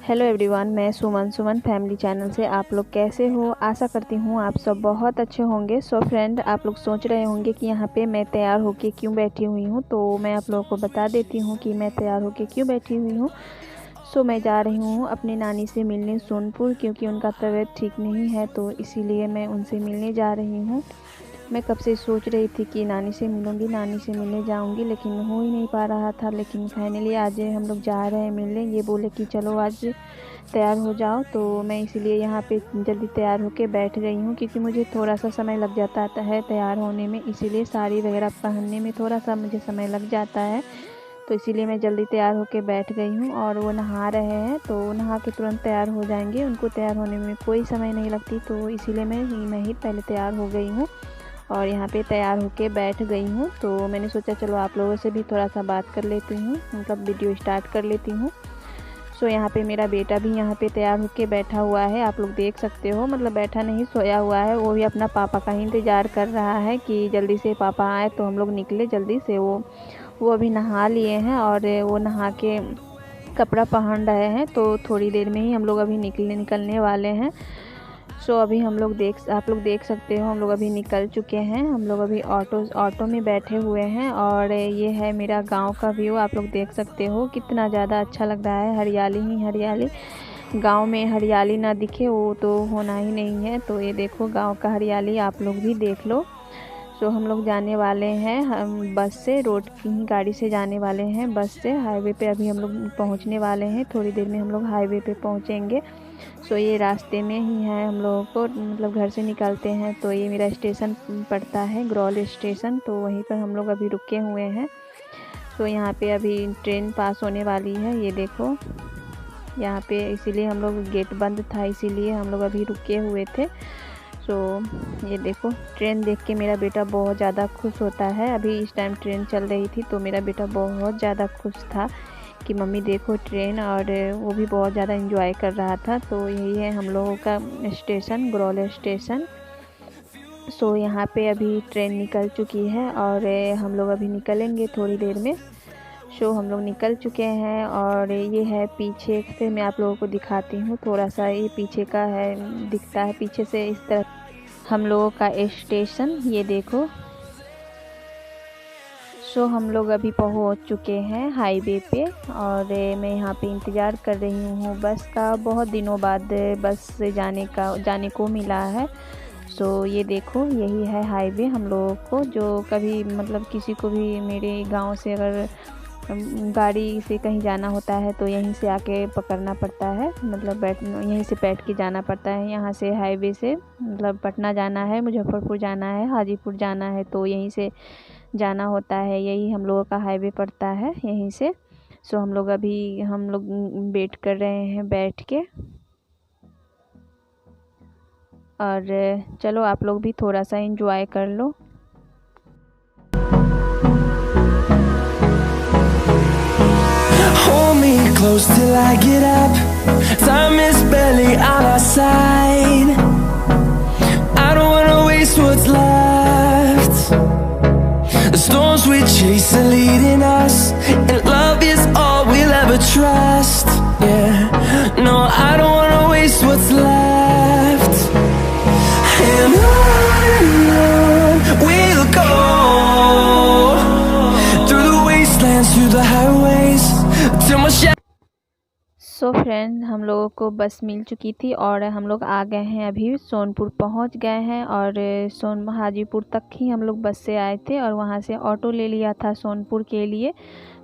Hello everyone, मैं सुमन family channel से। आप लोग कैसे हो? आशा करती हूँ आप सब बहुत अच्छे होंगे। सो फ्रेंड, आप लोग सोच रहे होंगे कि यहाँ पे मैं तैयार होके क्यों बैठी हुई हूँ, तो मैं आप लोगों को बता देती हूँ कि मैं तैयार होके क्यों बैठी हुई हूँ। सो मैं जा रही हूँ अपनी नानी से मिलने सोनपुर, क्योंकि उनका तबीयत ठीक नहीं है, तो इसीलिए मैं उनसे मिलने जा रही हूँ। मैं कब से सोच रही थी कि नानी से मिलूँगी, नानी से मिलने जाऊँगी, लेकिन हो ही नहीं पा रहा था। लेकिन फाइनली आज हम लोग जा रहे हैं मिलने। ये बोले कि चलो आज तैयार हो जाओ, तो मैं इसीलिए यहाँ पे जल्दी तैयार होके बैठ गई हूँ, क्योंकि मुझे थोड़ा सा समय लग जाता है तैयार होने में। इसीलिए साड़ी वगैरह पहनने में थोड़ा सा मुझे समय लग जाता है, तो इसीलिए मैं जल्दी तैयार होके बैठ गई हूँ। और वो नहा रहे हैं, तो नहा के तुरंत तैयार हो जाएंगे, उनको तैयार होने में कोई समय नहीं लगती, तो इसीलिए मैं ही पहले तैयार हो गई हूँ और यहाँ पे तैयार होके बैठ गई हूँ। तो मैंने सोचा चलो आप लोगों से भी थोड़ा सा बात कर लेती हूँ, मतलब वीडियो स्टार्ट कर लेती हूँ। सो यहाँ पे मेरा बेटा भी यहाँ पे तैयार होके बैठा हुआ है, आप लोग देख सकते हो। मतलब बैठा नहीं, सोया हुआ है। वो भी अपना पापा का ही इंतज़ार कर रहा है कि जल्दी से पापा आए तो हम लोग निकले जल्दी से। वो अभी नहा लिए हैं और वो नहा के कपड़ा पहन रहे हैं, तो थोड़ी देर में ही हम लोग अभी निकलने वाले हैं। सो अभी आप लोग देख सकते हो, हम लोग अभी निकल चुके हैं। हम लोग अभी ऑटो में बैठे हुए हैं और ये है मेरा गांव का व्यू। आप लोग देख सकते हो कितना ज़्यादा अच्छा लग रहा है, हरियाली ही हरियाली। गांव में हरियाली ना दिखे वो तो होना ही नहीं है। तो ये देखो गांव का हरियाली, आप लोग भी देख लो। सो हम लोग जाने वाले हैं, हम बस से, रोड की ही गाड़ी से जाने वाले हैं बस से। हाईवे पे अभी हम लोग पहुंचने वाले हैं, थोड़ी देर में हम लोग हाईवे पे पहुंचेंगे। सो ये रास्ते में ही है हम लोगों को, मतलब घर से निकलते हैं तो ये मेरा स्टेशन पड़ता है, ग्रौल स्टेशन, तो वहीं पर हम लोग अभी रुके हुए हैं। सो यहाँ पे अभी ट्रेन पास होने वाली है, ये देखो यहाँ पे। इसीलिए हम लोग, गेट बंद था इसीलिए हम लोग अभी रुके हुए थे। सो ये देखो ट्रेन देख के मेरा बेटा बहुत ज़्यादा खुश होता है। अभी इस टाइम ट्रेन चल रही थी तो मेरा बेटा बहुत ज़्यादा खुश था कि मम्मी देखो ट्रेन, और वो भी बहुत ज़्यादा एंजॉय कर रहा था। तो यही है हम लोगों का स्टेशन, ग्रौल स्टेशन। सो यहाँ पे अभी ट्रेन निकल चुकी है और हम लोग अभी निकलेंगे थोड़ी देर में। सो हम लोग निकल चुके हैं और ये है पीछे से, मैं आप लोगों को दिखाती हूँ थोड़ा सा। ये पीछे का है, दिखता है पीछे से इस तरह हम लोगों का स्टेशन, ये देखो। सो हम लोग अभी पहुंच चुके हैं हाईवे पे और मैं यहाँ पे इंतज़ार कर रही हूँ बस का। बहुत दिनों बाद बस से जाने को मिला है। सो ये देखो यही है हाईवे हम लोगों को, जो कभी मतलब किसी को भी मेरे गांव से अगर गाड़ी से कहीं जाना होता है तो यहीं से आके पकड़ना पड़ता है, मतलब यहीं से बैठ के जाना पड़ता है। यहाँ से हाईवे से मतलब पटना जाना है, मुजफ्फरपुर जाना है, हाजीपुर जाना है, तो यहीं से जाना होता है। यही हम लोगों का हाईवे पड़ता है यहीं से। सो हम लोग वेट कर रहे हैं बैठ के। और चलो आप लोग भी थोड़ा सा एंजॉय कर लो। Hold me close till I get up. Time is barely on our side. I don't wanna waste what's left. The storms we chase are leading us, and love is all we'll ever trust. Yeah, no, I don't wanna waste what's left. And on we'll go, through the wastelands, through the highways, till my shadow. So friend, हम लोगों को बस मिल चुकी थी और हम लोग आ गए हैं, अभी सोनपुर पहुंच गए हैं। और हाजीपुर तक ही हम लोग बस से आए थे और वहां से ऑटो ले लिया था सोनपुर के लिए।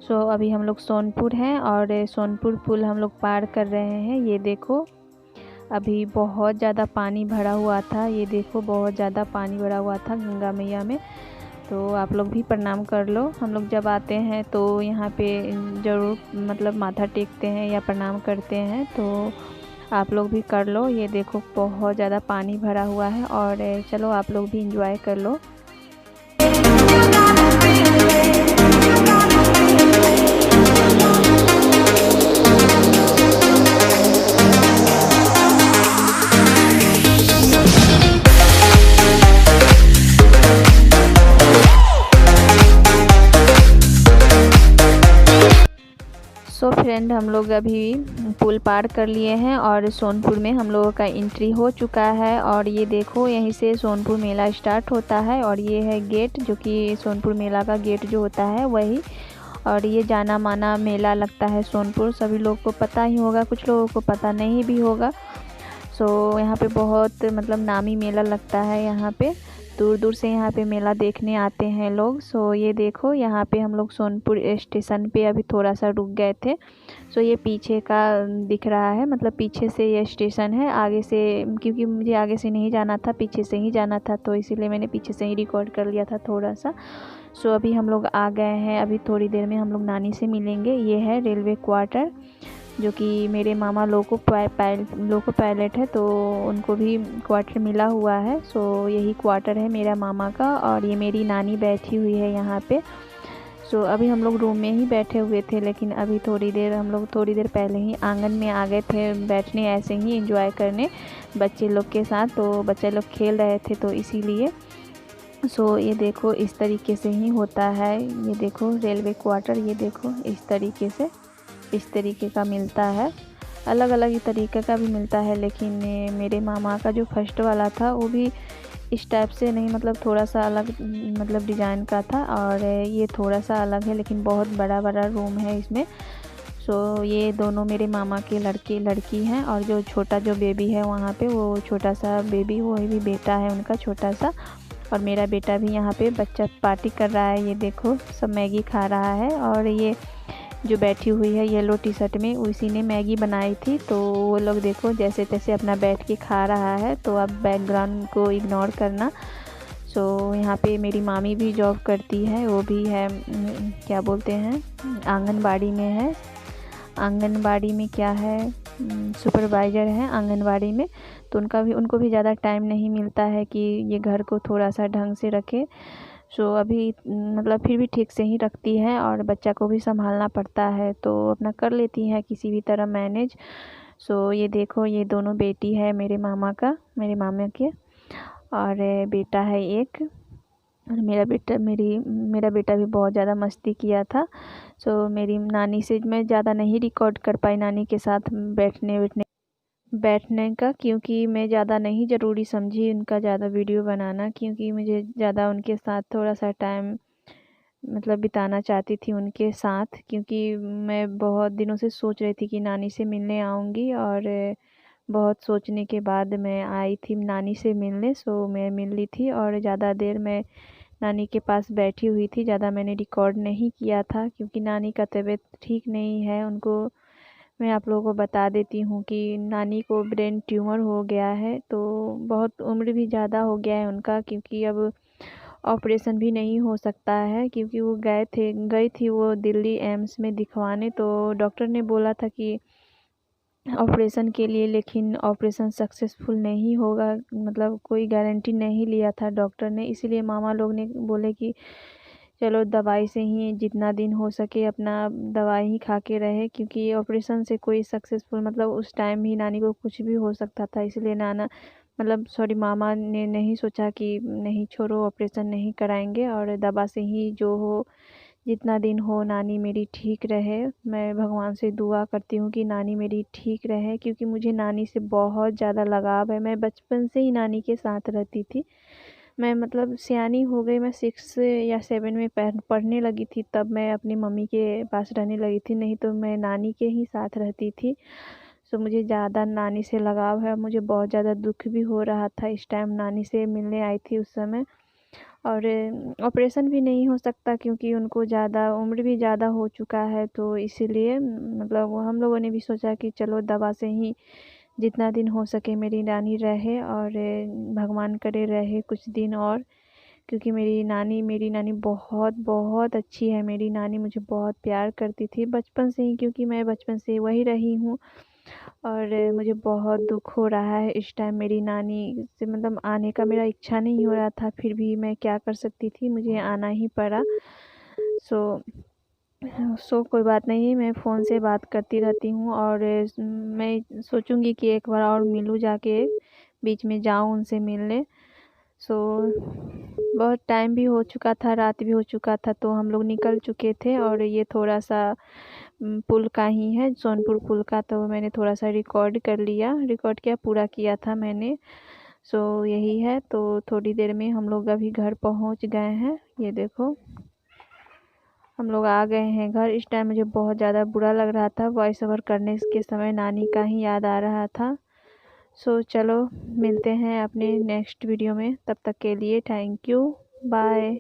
सो अभी हम लोग सोनपुर हैं और सोनपुर पुल हम लोग पार कर रहे हैं। ये देखो अभी बहुत ज़्यादा पानी भरा हुआ था, ये देखो बहुत ज़्यादा पानी भरा हुआ था गंगा मैया में। तो आप लोग भी प्रणाम कर लो। हम लोग जब आते हैं तो यहाँ पे ज़रूर मतलब माथा टेकते हैं या प्रणाम करते हैं, तो आप लोग भी कर लो। ये देखो बहुत ज़्यादा पानी भरा हुआ है और चलो आप लोग भी एंजॉय कर लो। सो फ्रेंड हम लोग अभी पुल पार कर लिए हैं और सोनपुर में हम लोगों का एंट्री हो चुका है। और ये देखो यहीं से सोनपुर मेला स्टार्ट होता है और ये है गेट, जो कि सोनपुर मेला का गेट जो होता है वही। और ये जाना माना मेला लगता है सोनपुर, सभी लोग को पता ही होगा, कुछ लोगों को पता नहीं भी होगा। सो यहाँ पे बहुत मतलब नामी मेला लगता है। यहाँ पे दूर दूर से यहाँ पे मेला देखने आते हैं लोग। सो ये देखो यहाँ पे हम लोग सोनपुर स्टेशन पे अभी थोड़ा सा रुक गए थे। सो ये पीछे का दिख रहा है, मतलब पीछे से ये स्टेशन है, आगे से क्योंकि मुझे आगे से नहीं जाना था, पीछे से ही जाना था, तो इसीलिए मैंने पीछे से ही रिकॉर्ड कर लिया था थोड़ा सा। सो अभी हम लोग आ गए हैं, अभी थोड़ी देर में हम लोग नानी से मिलेंगे। ये है रेलवे क्वार्टर, जो कि मेरे मामा लोको पायलट है, तो उनको भी क्वार्टर मिला हुआ है। सो यही क्वार्टर है मेरा मामा का। और ये मेरी नानी बैठी हुई है यहाँ पे। सो अभी हम लोग रूम में ही बैठे हुए थे, लेकिन अभी हम लोग थोड़ी देर पहले ही आंगन में आ गए थे बैठने, ऐसे ही एंजॉय करने बच्चे लोग के साथ। तो बच्चे लोग खेल रहे थे तो इसीलिए। सो ये देखो इस तरीके से ही होता है। ये देखो रेलवे क्वार्टर, ये देखो इस तरीके से, इस तरीके का मिलता है। अलग अलग तरीके का भी मिलता है, लेकिन मेरे मामा का जो फर्स्ट वाला था वो भी इस टाइप से नहीं, मतलब थोड़ा सा अलग मतलब डिज़ाइन का था। और ये थोड़ा सा अलग है, लेकिन बहुत बड़ा बड़ा रूम है इसमें। सो ये दोनों मेरे मामा के लड़के लड़की हैं, और जो छोटा जो बेबी है वहाँ पे, वो छोटा सा बेबी, वो भी बेटा है उनका छोटा सा। और मेरा बेटा भी यहाँ पे बच्चा पार्टी कर रहा है। ये देखो सब मैगी खा रहा है। और ये जो बैठी हुई है येलो टी शर्ट में, उसी ने मैगी बनाई थी, तो वो लोग देखो जैसे तैसे अपना बैठ के खा रहा है। तो अब बैकग्राउंड को इग्नोर करना। सो यहाँ पे मेरी मामी भी जॉब करती है, वो भी है क्या बोलते हैं, आंगनबाड़ी में है। आंगनबाड़ी में क्या है, सुपरवाइज़र है आंगनबाड़ी में। तो उनको भी ज़्यादा टाइम नहीं मिलता है कि ये घर को थोड़ा सा ढंग से रखे। सो अभी मतलब फिर भी ठीक से ही रखती है, और बच्चा को भी संभालना पड़ता है, तो अपना कर लेती है किसी भी तरह मैनेज। सो ये देखो ये दोनों बेटी है मेरे मामा के, और बेटा है एक। और मेरा बेटा भी बहुत ज़्यादा मस्ती किया था। सो मेरी नानी से मैं ज़्यादा नहीं रिकॉर्ड कर पाई नानी के साथ बैठने का, क्योंकि मैं ज़्यादा नहीं ज़रूरी समझी उनका ज़्यादा वीडियो बनाना, क्योंकि मुझे ज़्यादा उनके साथ थोड़ा सा टाइम मतलब बिताना चाहती थी उनके साथ। क्योंकि मैं बहुत दिनों से सोच रही थी कि नानी से मिलने आऊँगी, और बहुत सोचने के बाद मैं आई थी नानी से मिलने। सो मैं मिल ली थी, और ज़्यादा देर मैं नानी के पास बैठी हुई थी, ज़्यादा मैंने रिकॉर्ड नहीं किया था, क्योंकि नानी का तबीयत ठीक नहीं है। उनको मैं आप लोगों को बता देती हूँ कि नानी को ब्रेन ट्यूमर हो गया है, तो बहुत उम्र भी ज़्यादा हो गया है उनका, क्योंकि अब ऑपरेशन भी नहीं हो सकता है। क्योंकि वो गई थी वो दिल्ली एम्स में दिखवाने, तो डॉक्टर ने बोला था कि ऑपरेशन के लिए, लेकिन ऑपरेशन सक्सेसफुल नहीं होगा, मतलब कोई गारंटी नहीं लिया था डॉक्टर ने। इसीलिए मामा लोग ने बोले कि चलो दवाई से ही जितना दिन हो सके अपना दवाई ही खा के रहे, क्योंकि ऑपरेशन से कोई सक्सेसफुल मतलब उस टाइम ही नानी को कुछ भी हो सकता था। इसलिए मामा ने नहीं सोचा कि नहीं छोड़ो ऑपरेशन नहीं कराएंगे, और दवा से ही जो हो, जितना दिन हो नानी मेरी ठीक रहे। मैं भगवान से दुआ करती हूँ कि नानी मेरी ठीक रहे, क्योंकि मुझे नानी से बहुत ज़्यादा लगाव है। मैं बचपन से ही नानी के साथ रहती थी। मैं मतलब सयानी हो गई, मैं 6 या 7 में पढ़ने लगी थी, तब मैं अपनी मम्मी के पास रहने लगी थी, नहीं तो मैं नानी के ही साथ रहती थी। सो मुझे ज़्यादा नानी से लगाव है। मुझे बहुत ज़्यादा दुख भी हो रहा था इस टाइम, नानी से मिलने आई थी उस समय। और ऑपरेशन भी नहीं हो सकता, क्योंकि उनको ज़्यादा उम्र भी ज़्यादा हो चुका है, तो इसीलिए मतलब वो हम लोगों ने भी सोचा कि चलो दवा से ही जितना दिन हो सके मेरी नानी रहे, और भगवान करे रहे कुछ दिन और। क्योंकि मेरी नानी बहुत बहुत अच्छी है। मेरी नानी मुझे बहुत प्यार करती थी बचपन से ही, क्योंकि मैं बचपन से वही रही हूँ। और मुझे बहुत दुख हो रहा है इस टाइम, मेरी नानी से मतलब आने का मेरा इच्छा नहीं हो रहा था, फिर भी मैं क्या कर सकती थी, मुझे आना ही पड़ा। सो कोई बात नहीं, मैं फ़ोन से बात करती रहती हूँ, और मैं सोचूंगी कि एक बार और मिलूँ जाके, बीच में जाऊँ उनसे मिलने। सो बहुत टाइम भी हो चुका था, रात भी हो चुका था, तो हम लोग निकल चुके थे। और ये थोड़ा सा पुल का ही है, सोनपुर पुल का, तो मैंने थोड़ा सा रिकॉर्ड कर लिया, रिकॉर्ड किया, पूरा किया था मैंने। सो यही है। तो थोड़ी देर में हम लोग अभी घर पहुंच गए हैं। ये देखो हम लोग आ गए हैं घर। इस टाइम मुझे बहुत ज़्यादा बुरा लग रहा था, वॉइस ओवर करने के समय नानी का ही याद आ रहा था। सो चलो मिलते हैं अपने नेक्स्ट वीडियो में, तब तक के लिए थैंक यू, बाय।